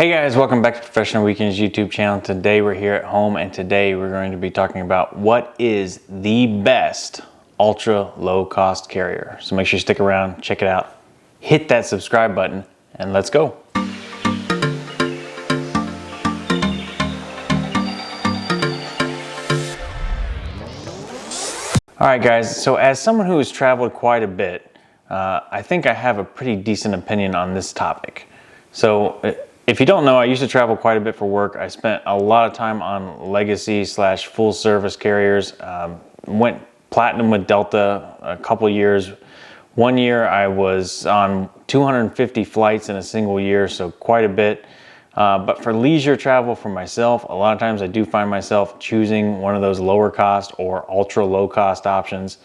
Hey guys, welcome back to Professional Weekends YouTube channel. Today we're here at home and today we're going to be talking about what is the best ultra low cost carrier. So make sure you stick around, check it out, hit that subscribe button, and let's go. All right guys, so as someone who has traveled quite a bit, I think I have a pretty decent opinion on this topic. So if you don't know, I used to travel quite a bit for work. I spent a lot of time on legacy / full service carriers. Went platinum with Delta a couple years. One year I was on 250 flights in a single year, so quite a bit. But for leisure travel for myself, a lot of times I do find myself choosing one of those lower cost or ultra low cost options.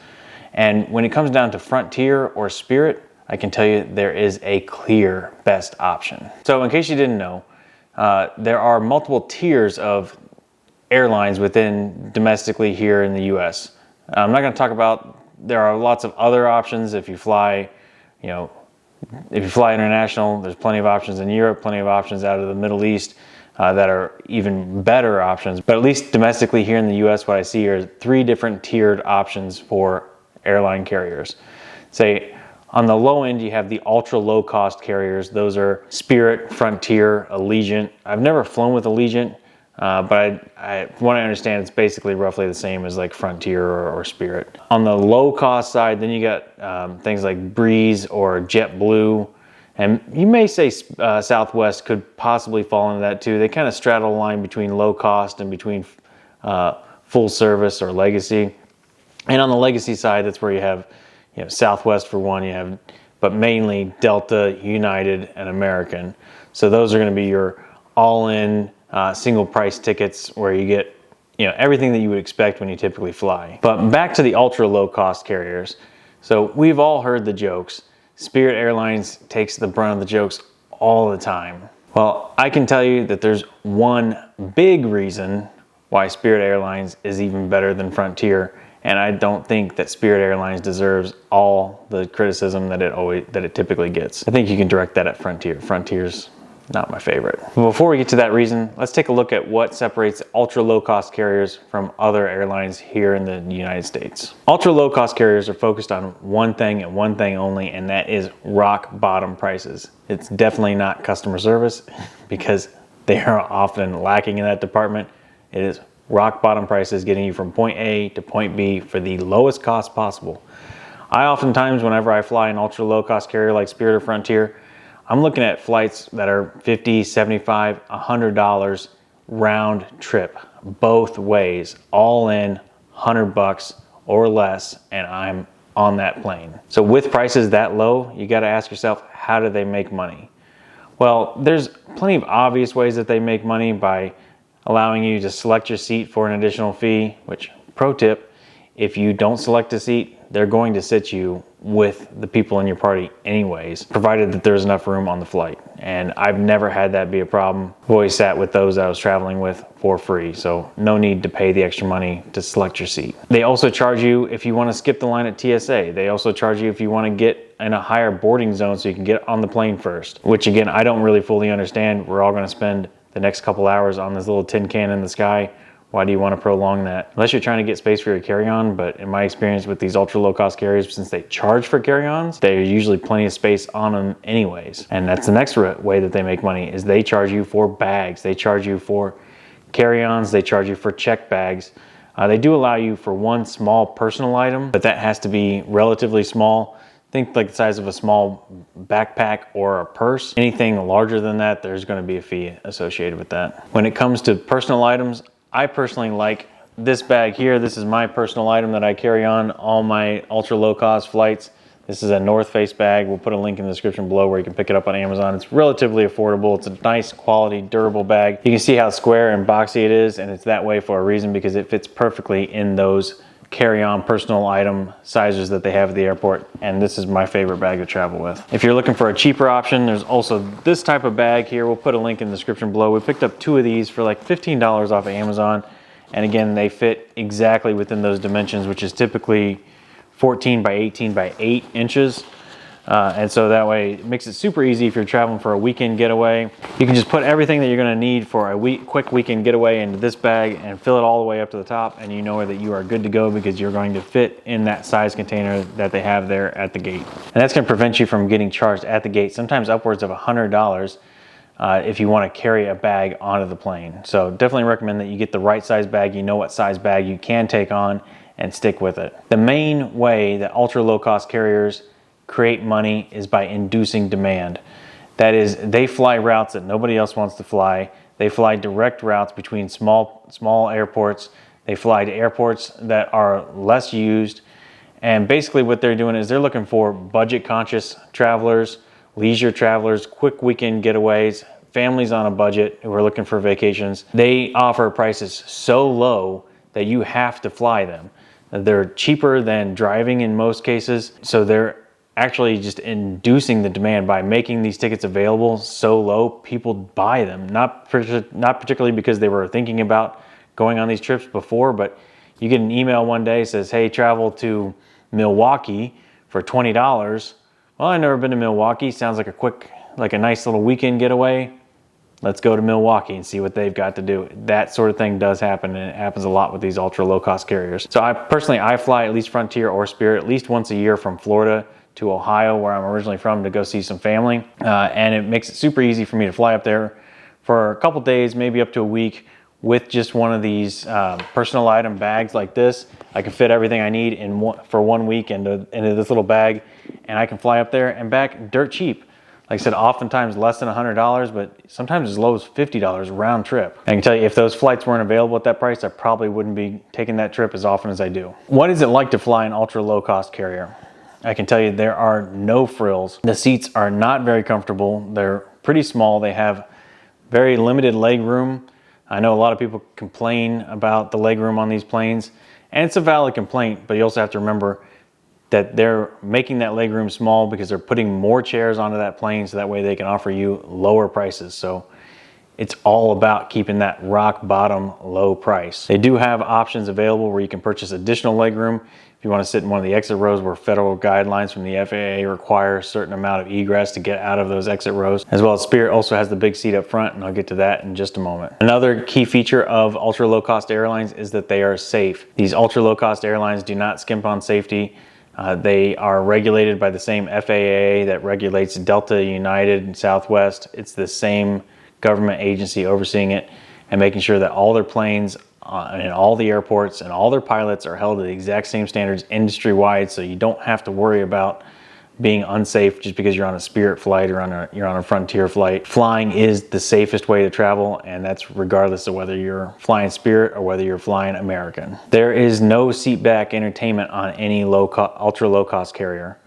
And when it comes down to Frontier or Spirit, I can tell you there is a clear best option. So in case you didn't know, there are multiple tiers of airlines within domestically here in the US. I'm not going to talk about, there are lots of other options if you fly, if you fly international. There's plenty of options in Europe, plenty of options out of the Middle East that are even better options. But at least domestically here in the US, what I see are 3 different tiered options for airline carriers. Say, on the low end, you have the ultra low cost carriers. Those are Spirit, Frontier, Allegiant. I've never flown with Allegiant, but from what I understand, it's basically roughly the same as like Frontier or Spirit. On the low cost side, then you got things like Breeze or JetBlue. And you may say Southwest could possibly fall into that too. They kind of straddle the line between low cost and between full service or legacy. And on the legacy side, that's where you have Southwest for one, but mainly Delta, United, and American. So those are going to be your all-in single price tickets where you get everything that you would expect when you typically fly. But back to the ultra low cost carriers. So we've all heard the jokes. Spirit Airlines takes the brunt of the jokes all the time. Well, I can tell you that there's one big reason why Spirit Airlines is even better than Frontier. And I don't think that Spirit Airlines deserves all the criticism that it typically gets. I think you can direct that at Frontier. Frontier's not my favorite. Before we get to that reason, let's take a look at what separates ultra low cost carriers from other airlines here in the United States. Ultra low cost carriers are focused on one thing and one thing only, and that is rock bottom prices. It's definitely not customer service because they are often lacking in that department. It is rock bottom prices getting you from point A to point B for the lowest cost possible. I oftentimes, whenever I fly an ultra low cost carrier like Spirit or Frontier, I'm looking at flights that are $50, $75, $100 round trip, both ways, all in $100 or less, and I'm on that plane. So with prices that low, you got to ask yourself, how do they make money? Well, there's plenty of obvious ways that they make money by allowing you to select your seat for an additional fee, which, pro tip, if you don't select a seat, they're going to sit you with the people in your party anyways, provided that there's enough room on the flight. And I've never had that be a problem. I've always sat with those I was traveling with for free, so no need to pay the extra money to select your seat. They also charge you if you want to skip the line at TSA. They also charge you if you want to get in a higher boarding zone so you can get on the plane first, which again, I don't really fully understand. We're all going to spend the next couple hours on this little tin can in the sky. Why do you want to prolong that? Unless you're trying to get space for your carry-on, but in my experience with these ultra low cost carriers, since they charge for carry-ons, there's usually plenty of space on them anyways. And that's the next way that they make money is they charge you for bags. They charge you for carry-ons. They charge you for check bags. They do allow you for one small personal item, but that has to be relatively small. Think like the size of a small backpack or a purse. Anything larger than that, there's going to be a fee associated with that. When it comes to personal items, I personally like this bag here. This is my personal item that I carry on all my ultra low cost flights. This is a North Face bag. We'll put a link in the description below where you can pick it up on Amazon. It's relatively affordable. It's a nice quality, durable bag. You can see how square and boxy it is, and it's that way for a reason because it fits perfectly in those carry-on personal item sizes that they have at the airport, and this is my favorite bag to travel with. If you're looking for a cheaper option, there's also this type of bag here. We'll put a link in the description below. We picked up 2 of these for like $15 off of Amazon, and again, they fit exactly within those dimensions, which is typically 14 by 18 by 8 inches. And so that way it makes it super easy if you're traveling for a weekend getaway. You can just put everything that you're going to need for a quick weekend getaway into this bag and fill it all the way up to the top, and you know that you are good to go because you're going to fit in that size container that they have there at the gate. And that's going to prevent you from getting charged at the gate, sometimes upwards of $100 if you want to carry a bag onto the plane. So definitely recommend that you get the right size bag. You know what size bag you can take on and stick with it. The main way that ultra low cost carriers create money is by inducing demand. That is, they fly routes that nobody else wants to fly. They fly direct routes between small airports. They fly to airports that are less used. And basically what they're doing is they're looking for budget conscious travelers, leisure travelers, quick weekend getaways, families on a budget who are looking for vacations. They offer prices so low that you have to fly them. They're cheaper than driving in most cases, so they're actually just inducing the demand by making these tickets available so low. People buy them, not particularly because they were thinking about going on these trips before, but you get an email one day that says, hey, travel to Milwaukee for $20. Well, I've never been to Milwaukee. Sounds like a nice little weekend getaway. Let's go to Milwaukee and see what they've got to do. That sort of thing does happen, and it happens a lot with these ultra low cost carriers. So I fly at least Frontier or Spirit at least once a year from Florida to Ohio, where I'm originally from, to go see some family. And it makes it super easy for me to fly up there for a couple days, maybe up to a week, with just one of these personal item bags like this. I can fit everything I need for 1 week into this little bag, and I can fly up there and back dirt cheap. Like I said, oftentimes less than $100, but sometimes as low as $50 round trip. I can tell you, if those flights weren't available at that price, I probably wouldn't be taking that trip as often as I do. What is it like to fly an ultra low cost carrier? I can tell you there are no frills. The seats are not very comfortable. They're pretty small. They have very limited leg room. I know a lot of people complain about the leg room on these planes, and it's a valid complaint, but you also have to remember that they're making that leg room small because they're putting more chairs onto that plane so that way they can offer you lower prices. So it's all about keeping that rock bottom low price. They do have options available where you can purchase additional leg room if you want to sit in one of the exit rows where federal guidelines from the FAA require a certain amount of egress to get out of those exit rows. As well as Spirit also has the big seat up front, and I'll get to that in just a moment. Another key feature of ultra low cost airlines is that they are safe. These ultra low cost airlines do not skimp on safety. They are regulated by the same FAA that regulates Delta, United, and Southwest. It's the same government agency overseeing it and making sure that all their planes and all the airports and all their pilots are held to the exact same standards industry-wide, so you don't have to worry about being unsafe just because you're on a Spirit flight or you're on a Frontier flight. Flying is the safest way to travel, and that's regardless of whether you're flying Spirit or whether you're flying American. There is no seat back entertainment on any ultra low cost carrier.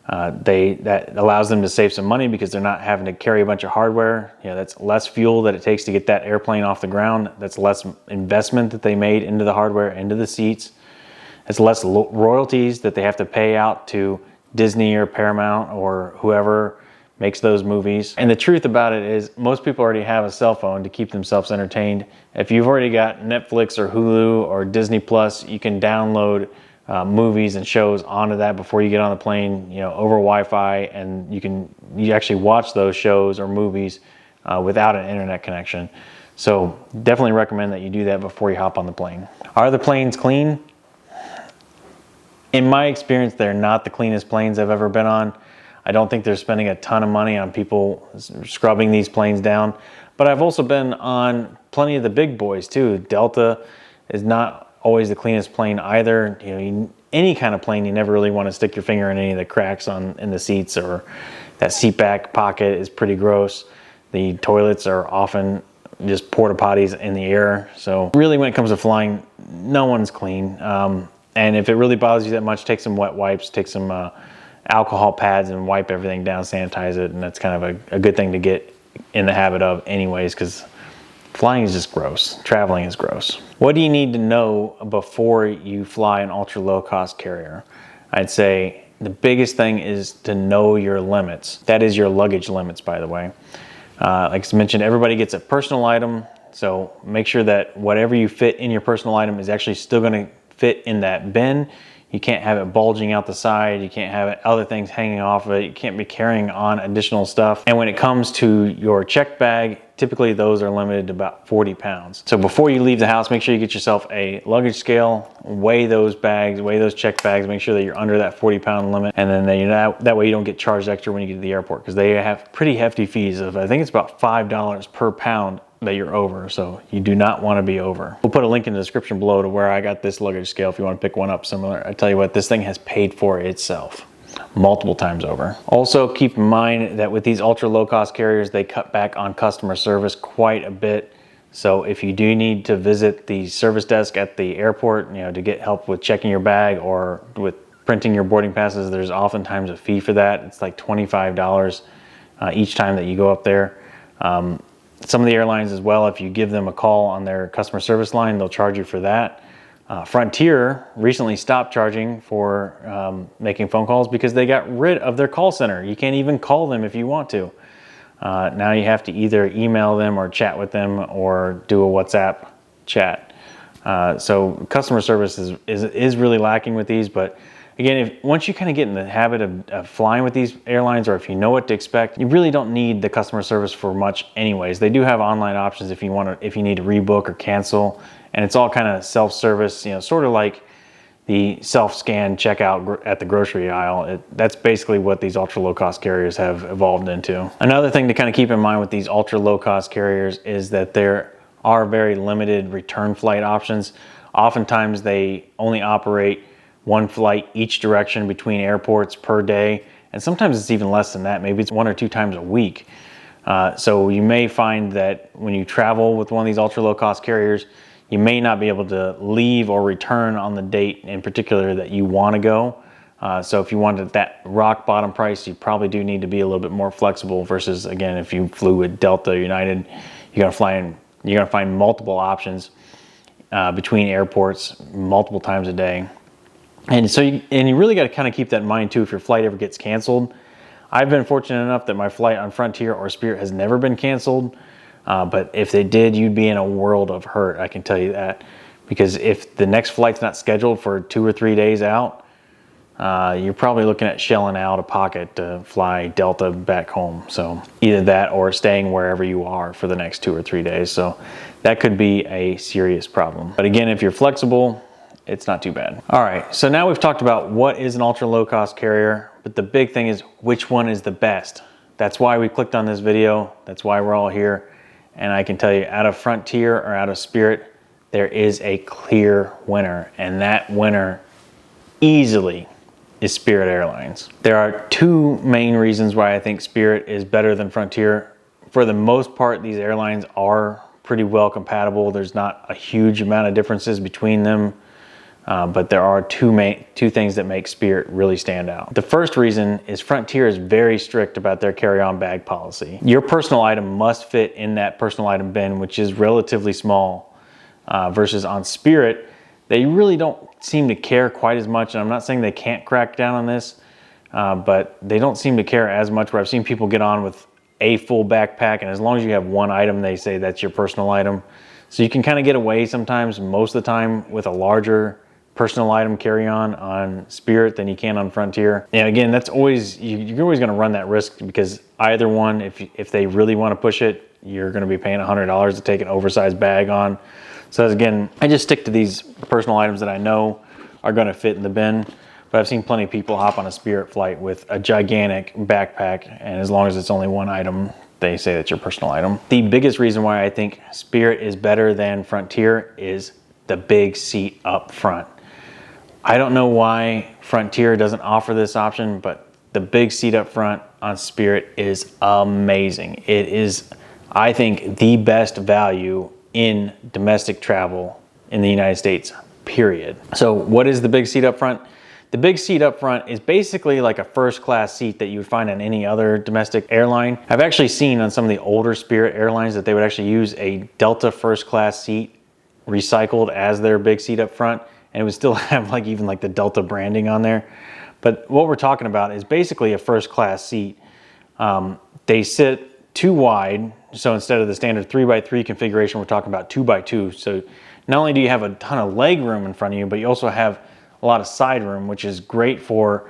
That allows them to save some money because they're not having to carry a bunch of hardware. That's less fuel that it takes to get that airplane off the ground. That's less investment that they made into the hardware, into the seats. It's less royalties that they have to pay out to Disney or Paramount or whoever makes those movies. And the truth about it is most people already have a cell phone to keep themselves entertained. If you've already got Netflix or Hulu or Disney Plus, you can download movies and shows onto that before you get on the plane, over Wi-Fi, and you actually watch those shows or movies without an internet connection. So definitely recommend that you do that before you hop on the plane. Are the planes clean? In my experience, they're not the cleanest planes I've ever been on. I don't think they're spending a ton of money on people scrubbing these planes down, but I've also been on plenty of the big boys too. Delta is not always the cleanest plane either. Any kind of plane, you never really want to stick your finger in any of the cracks in the seats, or that seat back pocket is pretty gross. The toilets are often just porta potties in the air. So really, when it comes to flying, no one's clean. And if it really bothers you that much, take some wet wipes, take some alcohol pads and wipe everything down, sanitize it. And that's kind of a good thing to get in the habit of anyways, because flying is just gross. Traveling is gross. What do you need to know before you fly an ultra low cost carrier? I'd say the biggest thing is to know your limits. That is your luggage limits, by the way. Like I mentioned, everybody gets a personal item. So make sure that whatever you fit in your personal item is actually still going to fit in that bin. You can't have it bulging out the side. You can't have other things hanging off of it. You can't be carrying on additional stuff. And when it comes to your checked bag, typically those are limited to about 40 pounds. So before you leave the house, make sure you get yourself a luggage scale, weigh those bags, weigh those checked bags, make sure that you're under that 40-pound limit. And then that way you don't get charged extra when you get to the airport, because they have pretty hefty fees of, I think it's about $5 per pound that you're over, so you do not want to be over. We'll put a link in the description below to where I got this luggage scale if you want to pick one up similar. I tell you what, this thing has paid for itself multiple times over. Also, keep in mind that with these ultra low cost carriers, they cut back on customer service quite a bit. So if you do need to visit the service desk at the airport, to get help with checking your bag or with printing your boarding passes, there's oftentimes a fee for that. It's like $25 each time that you go up there. Some of the airlines as well, if you give them a call on their customer service line, they'll charge you for that. Frontier recently stopped charging for making phone calls because they got rid of their call center. You can't even call them if you want to. Now you have to either email them or chat with them or do a WhatsApp chat. So customer service is really lacking with these, but again, once you kind of get in the habit of flying with these airlines, or if you know what to expect, you really don't need the customer service for much anyways. They do have online options if you need to rebook or cancel, and it's all kind of self-service, sort of like the self-scan checkout at the grocery aisle. That's basically what these ultra low-cost carriers have evolved into. Another thing to kind of keep in mind with these ultra low-cost carriers is that there are very limited return flight options. Oftentimes they only operate one flight each direction between airports per day, and sometimes it's even less than that. Maybe it's 1 or 2 times a week. So you may find that when you travel with one of these ultra low cost carriers, you may not be able to leave or return on the date in particular that you want to go. So if you wanted that rock bottom price, you probably do need to be a little bit more flexible versus, again, if you flew with Delta or United, you're gonna find multiple options between airports multiple times a day. And so you really got to kind of keep that in mind too if your flight ever gets canceled. I've been fortunate enough that my flight on Frontier or Spirit has never been canceled, but if they did, you'd be in a world of hurt, I can tell you that, because if the next flight's not scheduled for 2 or 3 days out, you're probably looking at shelling out of pocket to fly Delta back home. So either that or staying wherever you are for the next 2 or 3 days. So that could be a serious problem. But again, if you're flexible, it's not too bad. All right, so now we've talked about what is an ultra low cost carrier, but the big thing is which one is the best. That's why we clicked on this video. That's why we're all here. And I can tell you, out of Frontier or out of Spirit, there is a clear winner, and that winner easily is Spirit Airlines. There are 2 main reasons why I think Spirit is better than Frontier. For the most part, these airlines are pretty well compatible. There's not a huge amount of differences between them. But there are two things that make Spirit really stand out. The first reason is Frontier is very strict about their carry-on bag policy. Your personal item must fit in that personal item bin, which is relatively small, versus on Spirit, they really don't seem to care quite as much. And I'm not saying they can't crack down on this, but they don't seem to care as much, where I've seen people get on with a full backpack, and as long as you have one item, they say that's your personal item. So you can kind of get away sometimes, most of the time, with a larger personal item carry-on Spirit than you can on Frontier. Yeah, again, that's always, you're always going to run that risk, because either one, if they really want to push it, you're going to be paying $100 to take an oversized bag on. So again, I just stick to these personal items that I know are going to fit in the bin. But I've seen plenty of people hop on a Spirit flight with a gigantic backpack, and as long as it's only one item, they say that's your personal item. The biggest reason why I think Spirit is better than Frontier is the big seat up front. I don't know why Frontier doesn't offer this option, but the big seat up front on Spirit is amazing. It is, I think, the best value in domestic travel in the United States, period. So what is the big seat up front? The big seat up front is basically like a first class seat that you would find on any other domestic airline. I've actually seen on some of the older Spirit airlines that they would actually use a Delta first class seat recycled as their big seat up front, and it would still have even the Delta branding on there. But what we're talking about is basically a first class seat. They sit too wide, so instead of the standard 3x3 configuration, we're talking about 2x2. So not only do you have a ton of leg room in front of you, but you also have a lot of side room, which is great for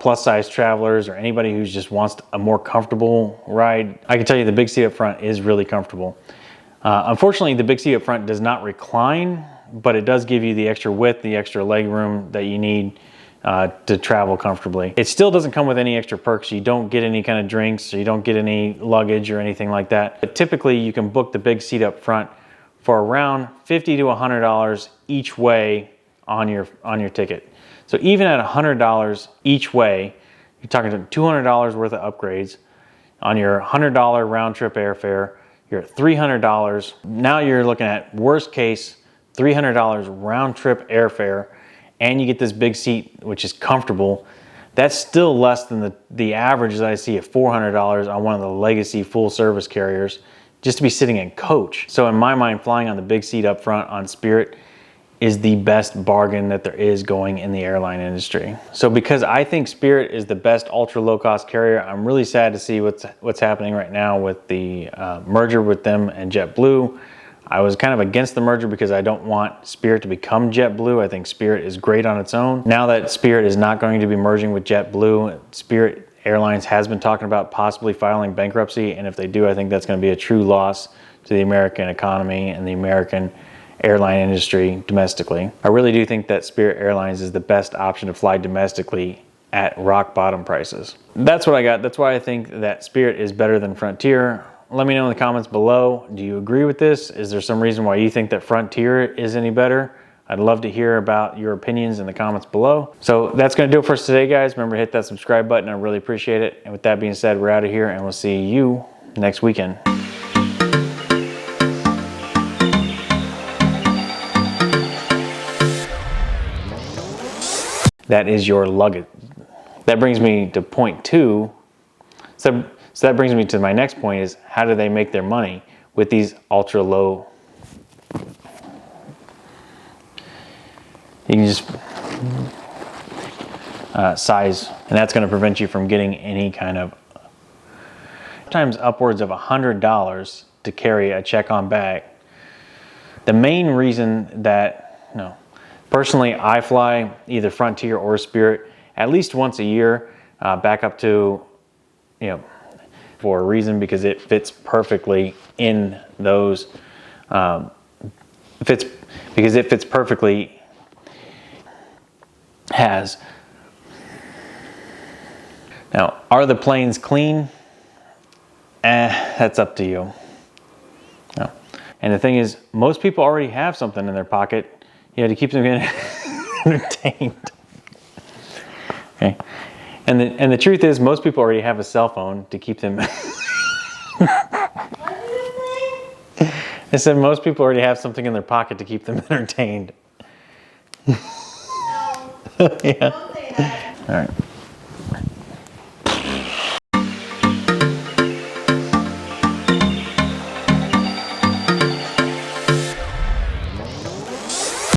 plus size travelers or anybody who just wants a more comfortable ride. I can tell you the big seat up front is really comfortable. Unfortunately, the big seat up front does not recline, but it does give you the extra width, the extra leg room that you need to travel comfortably. It still doesn't come with any extra perks. You don't get any kind of drinks, or you don't get any luggage or anything like that. But typically you can book the big seat up front for around $50 to $100 each way on your ticket. So even at $100 each way, you're talking $200 worth of upgrades on your $100 round trip airfare. You're at $300. Now you're looking at worst case $300 round trip airfare, and you get this big seat, which is comfortable. That's still less than the average that I see at $400 on one of the legacy full service carriers, just to be sitting in coach. So in my mind, flying on the big seat up front on Spirit is the best bargain that there is going in the airline industry. So because I think Spirit is the best ultra low cost carrier, I'm really sad to see what's happening right now with the merger with them and JetBlue. I was kind of against the merger because I don't want Spirit to become JetBlue. I think Spirit is great on its own. Now that Spirit is not going to be merging with JetBlue, Spirit Airlines has been talking about possibly filing bankruptcy, and if they do, I think that's going to be a true loss to the American economy and the American airline industry domestically. I really do think that Spirit Airlines is the best option to fly domestically at rock bottom prices. That's what I got. That's why I think that Spirit is better than Frontier. Let me know in the comments below. Do you agree with this? Is there some reason why you think that Frontier is any better? I'd love to hear about your opinions in the comments below. So that's going to do it for us today, guys. Remember to hit that subscribe button. I really appreciate it. And with that being said, we're out of here, and we'll see you next weekend. That is your luggage. That brings me to point 2. So that brings me to my next point, is how do they make their money with these ultra low? You can just size, and that's going to prevent you from getting any kind of, sometimes upwards of $100 to carry a check-on bag. The main reason that, personally, I fly either Frontier or Spirit at least once a year, back up to, for a reason, because it fits perfectly in those, because it fits perfectly, has. Now, are the planes clean? That's up to you. No. And the thing is, most people already have something in their pocket, to keep them entertained. Okay. And the truth is, most people already have a cell phone to keep them. What did you say? I said most people already have something in their pocket to keep them entertained. No. Yeah. Don't say that. All right.